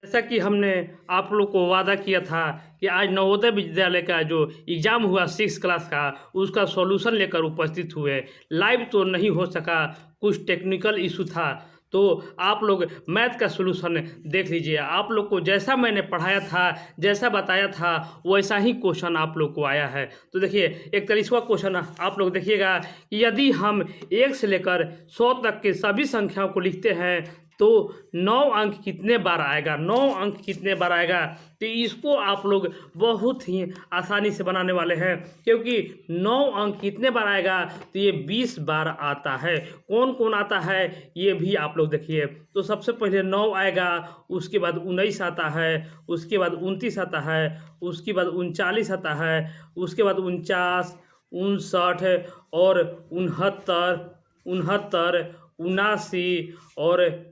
जैसा कि हमने आप लोग को वादा किया था कि आज नवोदय विद्यालय का जो एग्ज़ाम हुआ 6 क्लास का, उसका सॉल्यूशन लेकर उपस्थित हुए। लाइव तो नहीं हो सका, कुछ टेक्निकल इशू था, तो आप लोग मैथ का सॉल्यूशन देख लीजिए। आप लोग को जैसा मैंने पढ़ाया था, जैसा बताया था, वैसा ही क्वेश्चन आप लोग को आया है। तो देखिए 41वां क्वेश्चन आप लोग देखिएगा कि यदि हम 1 से लेकर 100 तक के सभी संख्याओं को लिखते हैं तो 9 अंक कितने बार आएगा, 9 अंक कितने बार आएगा। तो इसको आप लोग बहुत ही आसानी से बनाने वाले हैं, क्योंकि 9 अंक कितने बार आएगा तो ये 20 बार आता है। कौन कौन आता है ये भी आप लोग देखिए। तो सबसे पहले 9 आएगा, उसके बाद 19 आता है, उसके बाद 29 आता है, उसके बाद 39 आता है, उसके बाद 49, 59 और 69, 79 और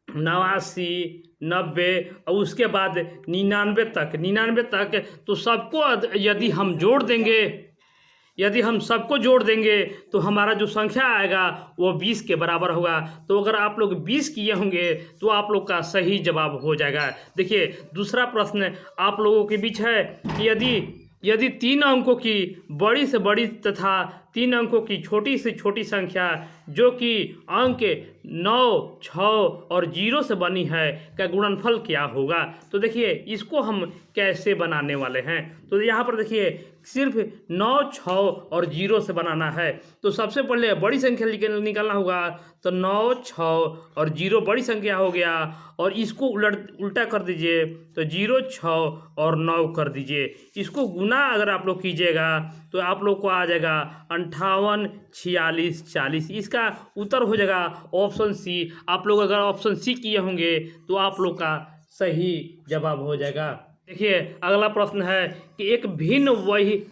89, 90 और उसके बाद 99 तक। तो सबको यदि हम जोड़ देंगे, यदि हम सबको जोड़ देंगे तो हमारा जो संख्या आएगा वो 20 के बराबर होगा। तो अगर आप लोग 20 किए होंगे तो आप लोग का सही जवाब हो जाएगा। देखिए दूसरा प्रश्न आप लोगों के बीच है कि यदि 3 अंकों की बड़ी से बड़ी तथा 3 अंकों की छोटी से छोटी संख्या जो कि अंक 9, 6 और 0 से बनी है का गुणनफल क्या होगा। तो देखिए इसको हम कैसे बनाने वाले हैं। तो यहाँ पर देखिए सिर्फ 9, 6 और 0 से बनाना है। तो सबसे पहले बड़ी संख्या निकालना होगा। तो 9, 6 और 0 बड़ी संख्या हो गया, और इसको उल्टा कर दीजिए तो 0, 6 और 9 कर दीजिए। इसको गुना अगर आप लोग कीजिएगा तो आप लोग को आ जाएगा 58, 46, 40। इसका उत्तर हो जाएगा ऑप्शन सी। आप लोग अगर ऑप्शन सी किए होंगे तो आप लोग का सही जवाब हो जाएगा। देखिए अगला प्रश्न है कि एक भिन्न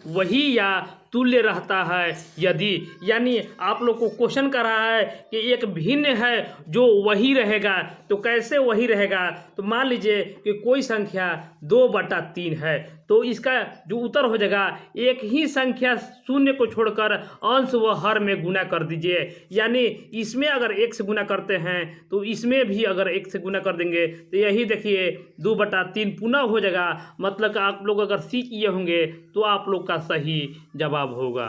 वही या तुल्य रहता है यदि, यानी आप लोग को क्वेश्चन कर रहा है कि एक भिन्न है जो वही रहेगा। तो कैसे वही रहेगा। तो मान लीजिए कि कोई संख्या 2/3 है, तो इसका जो उत्तर हो जाएगा एक ही संख्या शून्य को छोड़कर अंश व हर में गुना कर दीजिए। यानी इसमें अगर 1 से गुना करते हैं तो इसमें भी अगर 1 से गुना कर देंगे तो यही देखिए 2/3 पुनः हो जाएगा। मतलब आप लोग अगर सी किए होंगे तो आप लोग का सही जवाब होगा।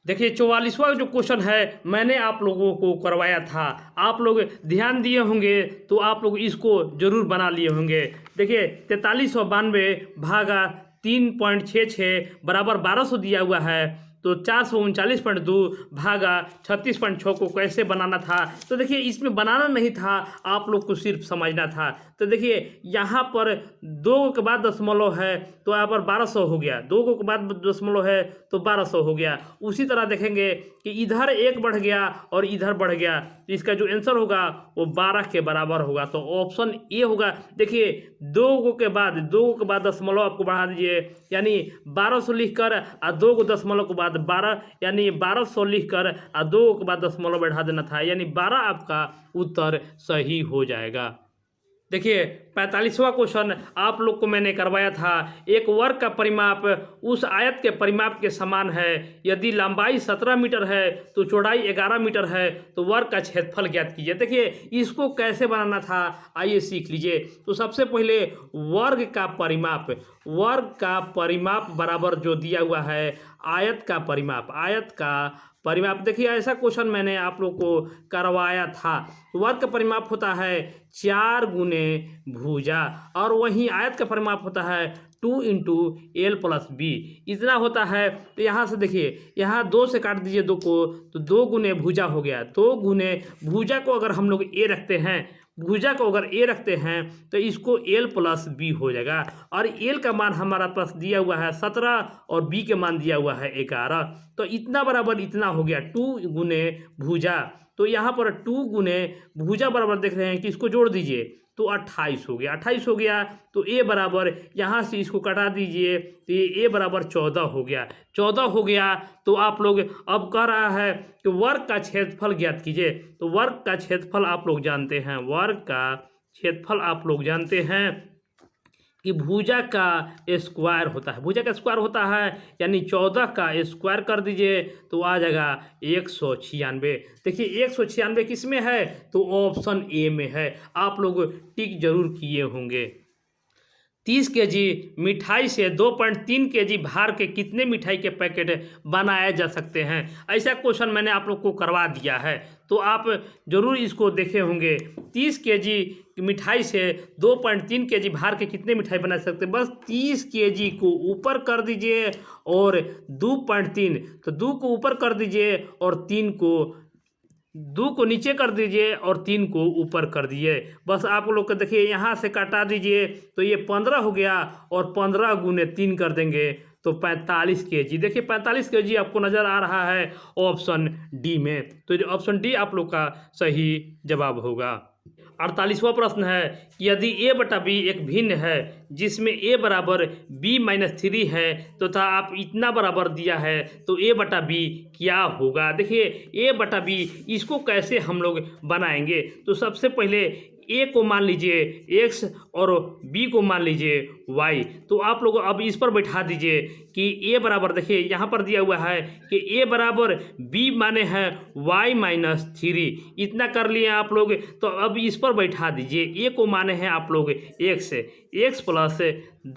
देखिए 44वां जो क्वेश्चन है मैंने आप लोगों को करवाया था, आप लोग ध्यान दिए होंगे तो आप लोग इसको जरूर बना लिए होंगे। देखिए 4392 भागा 3.66 बराबर 1200 दिया हुआ है। तो 439.2 भागा 36.6 को कैसे बनाना था। तो देखिए इसमें बनाना नहीं था, आप लोग को सिर्फ समझना था। तो देखिए यहाँ पर 2 के बाद दशमलव है तो यहाँ पर 1200 हो गया, 2 के बाद दशमलव है तो 1200 हो गया। उसी तरह देखेंगे कि इधर 1 बढ़ गया और इधर बढ़ गया, तो इसका जो आंसर होगा वो 12 के बराबर होगा। तो ऑप्शन ए होगा। देखिए 2 के बाद दशमलव आपको बढ़ा दीजिए, यानी 1200 लिख कर और 2 को दशमलव के बाद 12, यानी 1200 लिख कर और 2 के बाद दशमलव बढ़ा देना था, यानी 12 आपका उत्तर सही हो जाएगा। देखिए 45वां क्वेश्चन आप लोग को मैंने करवाया था। एक वर्ग का परिमाप उस आयत के परिमाप के समान है यदि लंबाई 17 मीटर है तो चौड़ाई 11 मीटर है, तो वर्ग का क्षेत्रफल ज्ञात कीजिए। देखिए इसको कैसे बनाना था आइए सीख लीजिए। तो सबसे पहले वर्ग का परिमाप बराबर जो दिया हुआ है आयत का परिमाप। देखिए ऐसा क्वेश्चन मैंने आप लोग को करवाया था। वर्ग का परिमाप होता है 4 गुने भुजा, और वहीं आयत का परिमाप होता है 2 × L + B। इतना होता है। तो यहाँ से देखिए यहाँ 2 से काट दीजिए 2 को, तो 2 गुने भुजा हो गया। 2 गुने भुजा को अगर हम लोग ए रखते हैं, तो इसको L + B हो जाएगा। और L का मान हमारा पास दिया हुआ है 17 और B के मान दिया हुआ है 11। तो इतना बराबर इतना हो गया 2 गुने भुजा। तो यहाँ पर 2 गुने भुजा बराबर देख रहे हैं कि इसको जोड़ दीजिए तो 28 हो गया। 28 हो गया तो ए बराबर यहाँ से इसको कटा दीजिए तो ये ए बराबर 14 हो गया। 14 हो गया तो आप लोग अब कह रहा है कि वर्ग का क्षेत्रफल ज्ञात कीजिए। तो वर्ग का क्षेत्रफल आप लोग जानते हैं, कि भुजा का स्क्वायर होता है, भुजा का स्क्वायर होता है यानी 14 का स्क्वायर कर दीजिए तो आ जाएगा 196। देखिए 196 किस में है, तो ऑप्शन ए में है। आप लोग टिक जरूर किए होंगे। 30 केजी मिठाई से 2.3 केजी भार के कितने मिठाई के पैकेट बनाए जा सकते हैं। ऐसा क्वेश्चन मैंने आप लोग को करवा दिया है, तो आप जरूर इसको देखे होंगे। 30 केजी मिठाई से 2.3 केजी भार के कितने मिठाई बना सकते हैं। बस 30 केजी को ऊपर कर दीजिए और 2.3, तो 2 को ऊपर कर दीजिए और 2 को नीचे कर दीजिए और 3 को ऊपर कर दीजिए। बस आप लोग को देखिए यहाँ से काटा दीजिए तो ये 15 हो गया और 15 गुने 3 कर देंगे तो 45 केजी। देखिए 45 केजी आपको नज़र आ रहा है ऑप्शन डी में, तो ऑप्शन डी आप लोग का सही जवाब होगा। 48वां प्रश्न है कि यदि a बटा b एक भिन्न है जिसमें a बराबर b-3 है तो था आप इतना बराबर दिया है तो a बटा b क्या होगा। देखिए a बटा b इसको कैसे हम लोग बनाएंगे, तो सबसे पहले a को मान लीजिए x और b को मान लीजिए y। तो आप लोग अब इस पर बैठा दीजिए कि a बराबर, देखिए यहाँ पर दिया हुआ है कि a बराबर b माने है y-3, इतना कर लिए आप लोग। तो अब इस पर बैठा दीजिए, a को माने हैं आप लोग x प्लस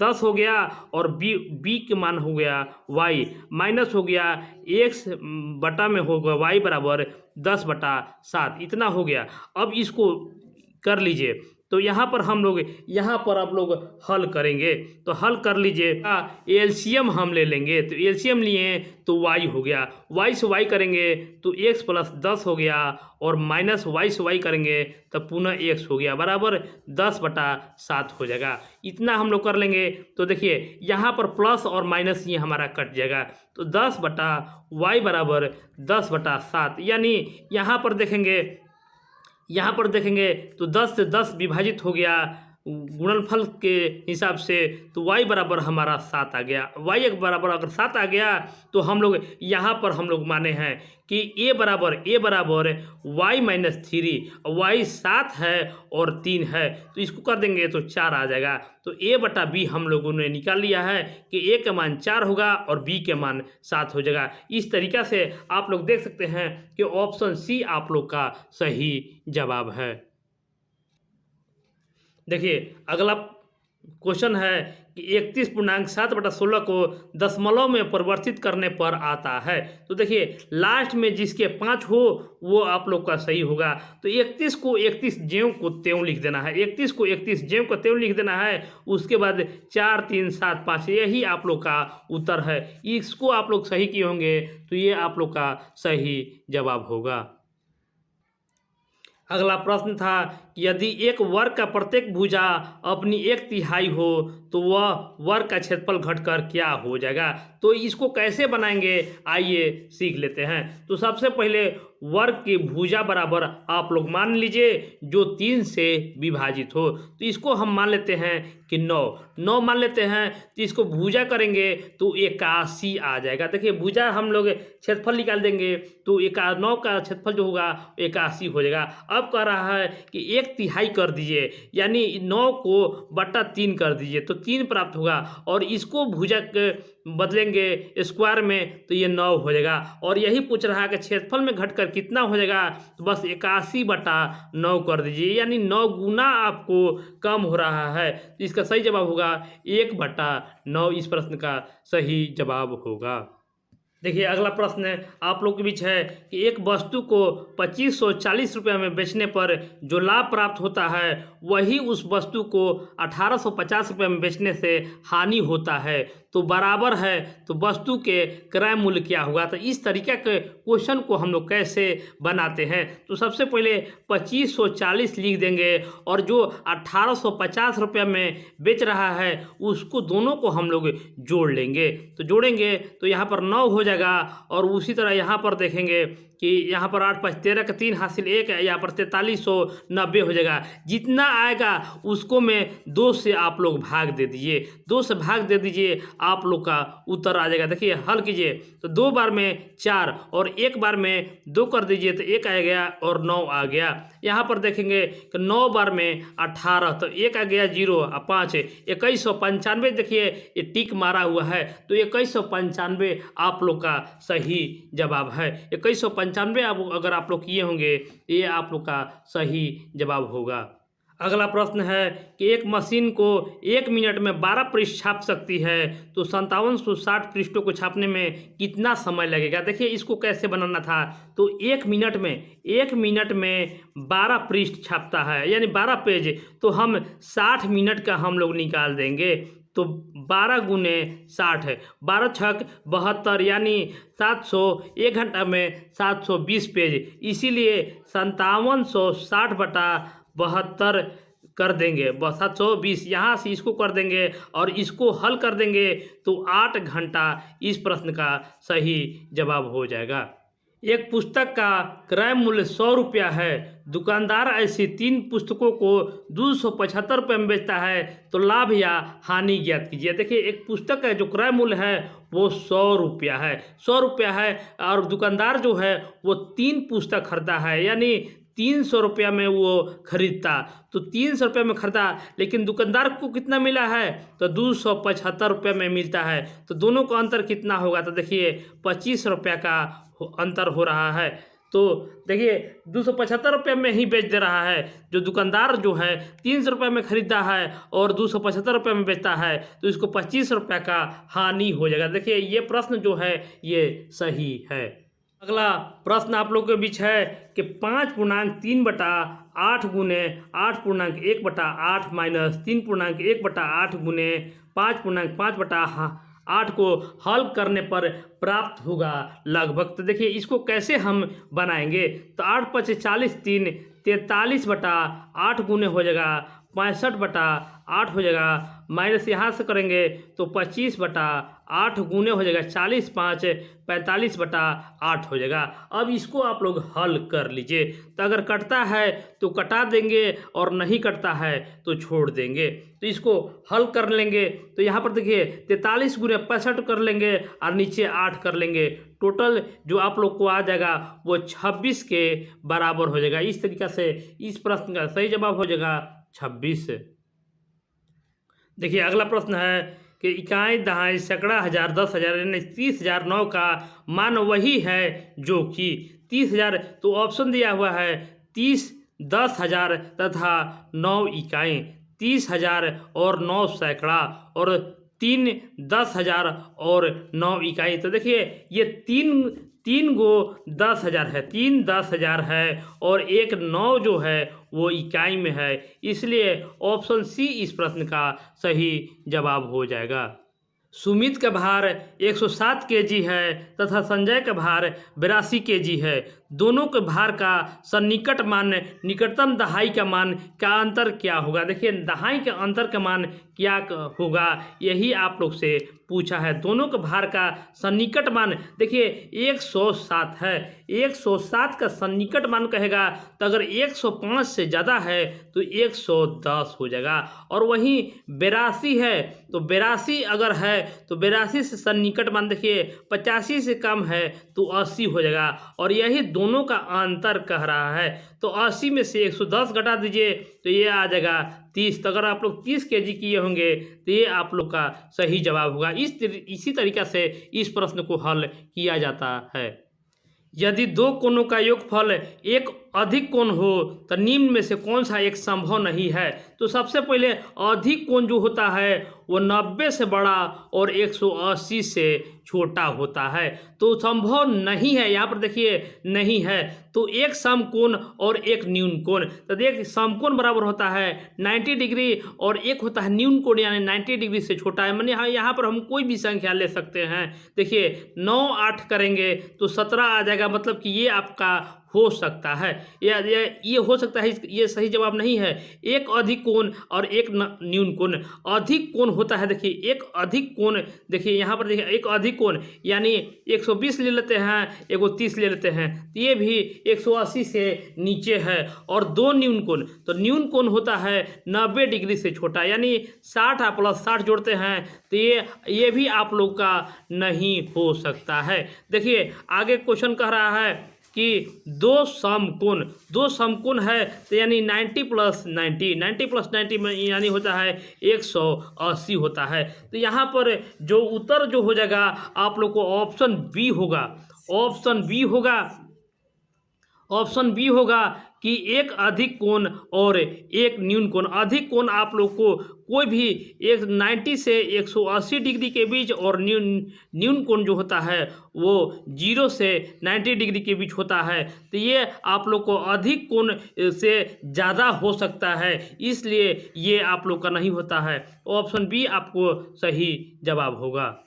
10 हो गया और b के मान हो गया y, माइनस हो गया x बटा में होगा y बराबर 10/7, इतना हो गया। अब इसको कर लीजिए, तो यहाँ पर आप लोग हल करेंगे, तो हल कर लीजिए। एलसीएम हम ले लेंगे, तो एलसीएम लिए तो y हो गया, y से y करेंगे तो x प्लस 10 हो गया और माइनस y से y करेंगे तो पुनः x हो गया बराबर 10/7 हो जाएगा। इतना हम लोग कर लेंगे तो देखिए यहाँ पर प्लस और माइनस ये हमारा कट जाएगा, तो 10/y बराबर 10/7, यानी यहाँ पर देखेंगे तो 10 से 10 विभाजित हो गया गुणनफल के हिसाब से, तो y बराबर हमारा 7 आ गया। y एक बराबर अगर 7 आ गया तो हम लोग यहाँ पर हम लोग माने हैं कि a बराबर y-3, y 7 है और 3 है तो इसको कर देंगे तो 4 आ जाएगा। तो a बटा b हम लोगों ने निकाल लिया है कि a का मान 4 होगा और b के मान 7 हो जाएगा। इस तरीक़ा से आप लोग देख सकते हैं कि ऑप्शन सी आप लोग का सही जवाब है। देखिए अगला क्वेश्चन है कि 31.7/16 को दशमलव में परिवर्तित करने पर आता है। तो देखिए लास्ट में जिसके 5 हो वो आप लोग का सही होगा। तो 31 को 31 ज्यों को त्यों लिख देना है, 31 को 31 ज्यों को त्यों लिख देना है। उसके बाद 4 3 7 5 यही आप लोग का उत्तर है। इसको आप लोग सही किए होंगे तो ये आप लोग का सही जवाब होगा। अगला प्रश्न था कि यदि एक वर्ग का प्रत्येक भुजा अपनी 1/3 हो तो वह वर्ग का क्षेत्रफल घटकर क्या हो जाएगा। तो इसको कैसे बनाएंगे आइए सीख लेते हैं। तो सबसे पहले वर्ग की भुजा बराबर आप लोग मान लीजिए जो 3 से विभाजित हो, तो इसको हम मान लेते हैं कि 9 मान लेते हैं। तो इसको भुजा करेंगे तो 81 आ जाएगा। देखिए भुजा हम लोग क्षेत्रफल निकाल देंगे तो 9 का क्षेत्रफल जो होगा 81 हो जाएगा। अब कह रहा है कि 1/3 कर दीजिए, यानी 9 को बटा 3 कर दीजिए तो 3 प्राप्त होगा और इसको भुजा के बदलेंगे स्क्वायर में तो ये 9 हो जाएगा। और यही पूछ रहा है कि क्षेत्रफल में घटकर कितना हो जाएगा, तो बस 81/9 कर दीजिए, यानी 9 गुना आपको कम हो रहा है। तो इसका सही जवाब होगा 1/9। इस प्रश्न का सही जवाब होगा। देखिए अगला प्रश्न आप लोग के बीच है कि एक वस्तु को 2540 रुपये में बेचने पर जो लाभ प्राप्त होता है वही उस वस्तु को 1850 रुपये में बेचने से हानि होता है, तो बराबर है तो वस्तु के क्रय मूल्य क्या होगा। तो इस तरीके के क्वेश्चन को हम लोग कैसे बनाते हैं, तो सबसे पहले 2540 लिख देंगे और जो 1850 रुपये में बेच रहा है उसको दोनों को हम लोग जोड़ लेंगे। तो जोड़ेंगे तो यहाँ पर 9 हो जाएगा जाएगा। और उसी तरह यहाँ पर देखेंगे कि यहाँ पर 8 5 13 का 3 हासिल 1 है, यहाँ पर 4390 हो जाएगा। जितना आएगा उसको में 2 से आप लोग भाग दे दीजिए, 2 से भाग दे दीजिए, आप लोग का उत्तर आ जाएगा। देखिए हल कीजिए तो 2 बार में 4 और 1 बार में 2 कर दीजिए तो 1 आ गया और 9 आ गया। यहाँ पर देखेंगे कि 9 बार में 18 तो 1 आ गया 0 और 5 2195। देखिए ये टिक मारा हुआ है तो 2195 आप लोग का सही जवाब है। 2195 अगर आप लोग किए होंगे ये आप लोग का सही जवाब होगा। अगला प्रश्न है कि एक मशीन को 1 मिनट में 12 पृष्ठ छाप सकती है तो 5760 पृष्ठों को छापने में कितना समय लगेगा। देखिए इसको कैसे बनाना था तो 1 मिनट में 12 पृष्ठ छापता है यानी 12 पेज, तो हम 60 मिनट का हम लोग निकाल देंगे। तो 12 गुने 60 है, 12 छक 72 यानी 700, 1 घंटा में 720 पेज, इसीलिए 5760 बटा 72 कर देंगे 720। यहाँ से इसको कर देंगे और इसको हल कर देंगे तो 8 घंटा इस प्रश्न का सही जवाब हो जाएगा। एक पुस्तक का क्रय मूल्य 100 रुपया है, दुकानदार ऐसी 3 पुस्तकों को 275 रुपये में बेचता है तो लाभ या हानि ज्ञात कीजिए। देखिए एक पुस्तक का जो क्रय मूल्य है वो 100 रुपया है, 100 रुपया है और दुकानदार जो है वो 3 पुस्तक खरीदा है यानी 300 रुपया में वो खरीदता, तो 300 रुपये में खरीदा लेकिन दुकानदार को कितना मिला है तो 275 रुपये में मिलता है। तो दोनों का अंतर कितना होगा तो देखिए 25 रुपये का अंतर हो रहा है। तो देखिए 275 रुपये में ही बेच दे रहा है, जो दुकानदार जो है 300 रुपये में खरीदता है और 275 रुपये में बेचता है तो इसको 25 रुपये का हानि हो जाएगा। देखिए ये प्रश्न जो है ये सही है। अगला प्रश्न आप लोगों के बीच है कि 5.3 बटा 8 गुने 8.1 बटा 8 माइनस 3.1 बटा 8 गुने 5.5 बटा 8 को हल करने पर प्राप्त होगा लगभग। तो देखिए इसको कैसे हम बनाएंगे तो 8 5 40 3 43 बटा 8 गुने हो जाएगा 65 बटा 8 हो जाएगा, माइनस यहाँ से करेंगे तो 25 बटा 8 गुने हो जाएगा 40 5 45 बटा 8 हो जाएगा। अब इसको आप लोग हल कर लीजिए, तो अगर कटता है तो कटा देंगे और नहीं कटता है तो छोड़ देंगे। तो इसको हल कर लेंगे तो यहाँ पर देखिए 43 गुने 65 कर लेंगे और नीचे 8 कर लेंगे, टोटल जो आप लोग को आ जाएगा वो 26 के बराबर हो जाएगा। इस तरीक़ा से इस प्रश्न का सही जवाब हो जाएगा 26। देखिए अगला प्रश्न है कि इकाई दहाई सैकड़ा हज़ार 10,000 यानी 30,009 का मान वही है जो कि 30,000, तो ऑप्शन दिया हुआ है 30 10,000 तथा 9 इकाई, 30,000 और 9 सैकड़ा और 3 10,000 और 9 इकाई। तो देखिए ये तीन गो 10,000 है, 3 10,000 है और एक 9 जो है वो इकाई में है, इसलिए ऑप्शन सी इस प्रश्न का सही जवाब हो जाएगा। सुमित का भार 107 केजी है तथा संजय का भार 82 केजी है। दोनों के भार का सन्निकट मान निकटतम दहाई का मान का अंतर क्या होगा। देखिए दहाई के अंतर का मान क्या होगा यही आप लोग से पूछा है। दोनों के भार का सन्निकट मान देखिए 107 है, 107 का सन्निकट मान कहेगा तो अगर 105 से ज़्यादा है तो 110 हो जाएगा, और वहीं 82 है तो 82 अगर है तो 82 से सन्निकट मान देखिए 85 से कम है तो 80 हो जाएगा, और यही दोनों का अंतर कह रहा है। तो 80 में से 110 घटा दीजिए तो ये आ जाएगा 30। तो अगर आप लोग 30 केजी किए होंगे तो ये आप लोग का सही जवाब होगा। इसी तरीक़ा से इस प्रश्न को हल किया जाता है। यदि दो कोणों का योगफल एक अधिक कोण हो तो निम्न में से कौन सा एक संभव नहीं है। तो सबसे पहले अधिक कोण जो होता है वो 90 से बड़ा और 180 से छोटा होता है, तो संभव नहीं है। यहाँ पर देखिए नहीं है, तो एक समकोण और एक न्यून कोण। तो देखिए समकोण बराबर होता है 90 डिग्री और एक होता है न्यून कोण यानी 90 डिग्री से छोटा है। माने यहाँ पर हम कोई भी संख्या ले सकते हैं। देखिए 9 8 करेंगे तो 17 आ जाएगा, मतलब कि ये आपका हो सकता है। ये हो सकता है, ये सही जवाब नहीं है। एक अधिक कोण और एक न्यून कोण। अधिक कोण होता है, देखिए एक अधिक कोण, देखिए यहाँ पर देखिए एक अधिक कोण यानी 120 ले लेते हैं, एगो 30 ले लेते हैं, तो ये भी 180 से नीचे है। और दो न्यून कोण, तो न्यून कोण होता है 90 डिग्री से छोटा, यानी 60 आप प्लस 60 जोड़ते हैं तो ये भी आप लोग का नहीं हो सकता है। देखिए आगे क्वेश्चन कह रहा है कि दो समकोण है, तो यानी 90 प्लस 90 में यानी होता है 180 होता है। तो यहाँ पर जो उत्तर जो हो जाएगा आप लोग को ऑप्शन बी होगा कि एक अधिक कोण और एक न्यून कोण। अधिक कोण आप लोग को कोई भी एक 90 से 180 डिग्री के बीच, और न्यून कोण जो होता है वो 0 से 90 डिग्री के बीच होता है। तो ये आप लोग को अधिक कोण से ज़्यादा हो सकता है, इसलिए ये आप लोग का नहीं होता है। ऑप्शन बी आपको सही जवाब होगा।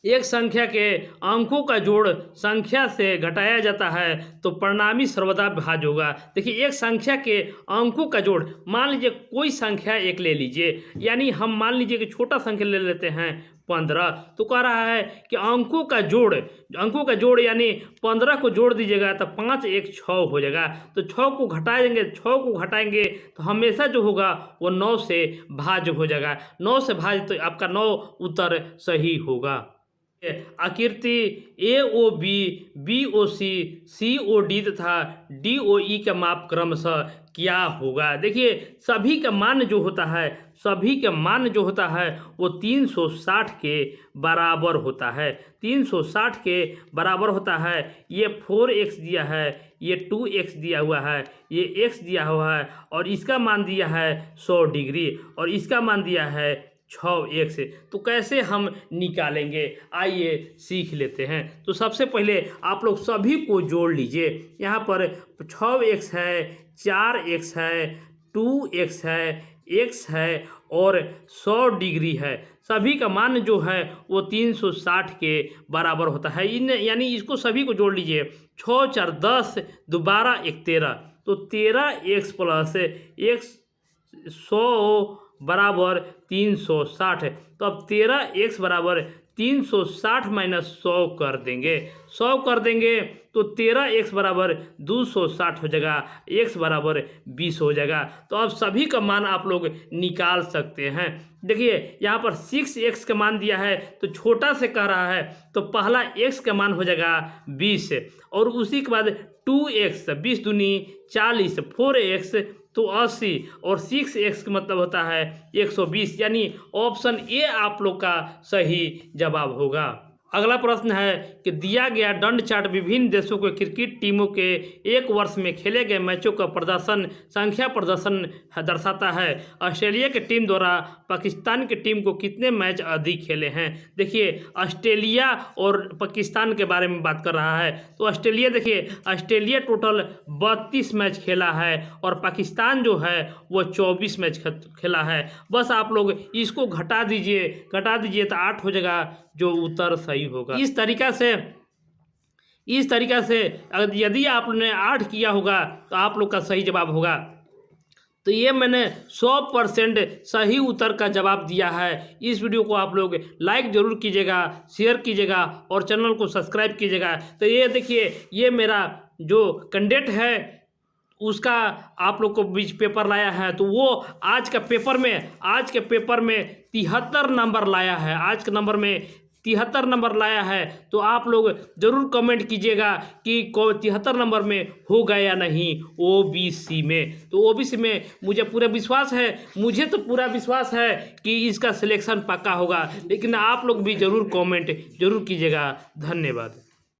एक संख्या के अंकों का जोड़ संख्या से घटाया जाता है तो परिणामी सर्वदा भाज्य होगा। देखिए एक संख्या के अंकों का जोड़, मान लीजिए कोई संख्या एक ले लीजिए, यानी हम मान लीजिए कि छोटा संख्या ले लेते हैं 15, तो कह रहा है कि अंकों का जोड़ यानी 15 को जोड़ दीजिएगा तो 5 1 6 हो जाएगा। तो 6 को घटाएंगे तो हमेशा जो होगा वो 9 से भाज्य हो जाएगा। 9 से भाज्य, तो आपका 9 उत्तर सही होगा। आकृति AOB, BOC, COD तथा DOE का माप क्रमशः क्या होगा। देखिए सभी का मान जो होता है वो 360 के बराबर होता है। 360 के बराबर होता है। ये 4x दिया है, ये 2x दिया हुआ है, ये x दिया हुआ है, और इसका मान दिया है 100 डिग्री, और इसका मान दिया है 6x। तो कैसे हम निकालेंगे, आइए सीख लेते हैं। तो सबसे पहले आप लोग सभी को जोड़ लीजिए। यहाँ पर 6x है, 4x है, 2x है, x है और 100 डिग्री है। सभी का मान जो है वो 360 के बराबर होता है। यानी इसको सभी को जोड़ लीजिए। 6 4 10, दोबारा 1 13, तो 13x प्लस x 100 बराबर 360। तो अब 13x बराबर 360 माइनस 100 कर देंगे तो 13x बराबर 260 हो जाएगा, x बराबर 20 हो जाएगा। तो अब सभी का मान आप लोग निकाल सकते हैं। देखिए यहाँ पर 6x का मान दिया है तो छोटा से कह रहा है, तो पहला x का मान हो जाएगा 20, और उसी के बाद 2x 20 दूनी 40, 4x तो 80, और 6x का मतलब होता है 120, यानी ऑप्शन ए आप लोग का सही जवाब होगा। अगला प्रश्न है कि दिया गया दंड चार्ट विभिन्न देशों के क्रिकेट टीमों के एक वर्ष में खेले गए मैचों का प्रदर्शन दर्शाता है। ऑस्ट्रेलिया की टीम द्वारा पाकिस्तान की टीम को कितने मैच अधिक खेले हैं। देखिए ऑस्ट्रेलिया और पाकिस्तान के बारे में बात कर रहा है, तो ऑस्ट्रेलिया टोटल 32 मैच खेला है और पाकिस्तान जो है वो 24 मैच खेला है। बस आप लोग इसको घटा दीजिए तो 8 हो जाएगा, जो उत्तर सही होगा। इस तरीका से अगर यदि आपने 8 किया होगा तो आप लोग का सही जवाब होगा। तो ये मैंने 100% सही उत्तर का जवाब दिया है। इस वीडियो को आप लोग लाइक जरूर कीजिएगा, शेयर कीजिएगा और चैनल को सब्सक्राइब कीजिएगा। तो ये देखिए, ये मेरा जो कैंडिडेट है उसका आप लोग को बीच पेपर लाया है, तो वो आज के पेपर में 73 नंबर लाया है। आज के नंबर में 73 नंबर लाया है। तो आप लोग ज़रूर कमेंट कीजिएगा कि 73 नंबर में होगा या नहीं OBC में। तो OBC में मुझे पूरा विश्वास है कि इसका सिलेक्शन पक्का होगा, लेकिन आप लोग भी ज़रूर कमेंट कीजिएगा। धन्यवाद।